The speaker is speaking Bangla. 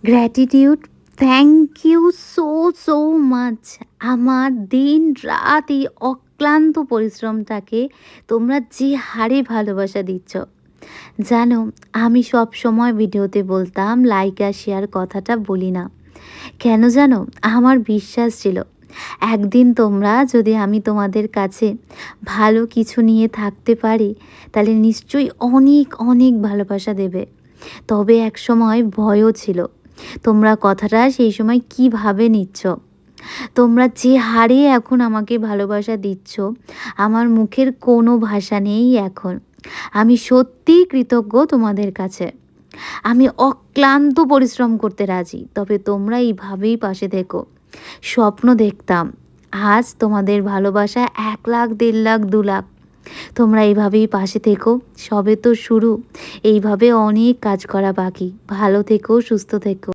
Gratitude, thank you so so much. আমার দিন রাত এই অক্লান্ত পরিশ্রমটাকে তোমরা যে হারে ভালোবাসা দিচ্ছ, জানো, আমি সব সময় ভিডিওতে বলতাম লাইক আর শেয়ার কথাটা বলি না। কেন জানো? আমার বিশ্বাস ছিল একদিন তোমরা, যদি আমি তোমাদের কাছে ভালো কিছু নিয়ে থাকতে পারি, তাহলে নিশ্চয়ই অনেক অনেক ভালোবাসা দেবে। তবে একসময় ভয়ও ছিল, তোমরা কথাটা সেই সময় কিভাবে নিচ্ছ। তোমরা যে হারে এখন আমাকে ভালোবাসা দিচ্ছ, আমার মুখের কোনো ভাষা নেই এখন। আমি সত্যিই কৃতজ্ঞ তোমাদের কাছে। আমি অক্লান্ত পরিশ্রম করতে রাজি, তবে তোমরা এইভাবেই পাশে থেকো। স্বপ্ন দেখতাম, আজ তোমাদের ভালোবাসা 1 লাখ, 1.5 লাখ, 2 লাখ। তোমরা এইভাবেই পাশে থেকো, সবে তো শুরু। এইভাবে অনেক কাজ করা বাকি। ভালো থেকো, সুস্থ থেকো।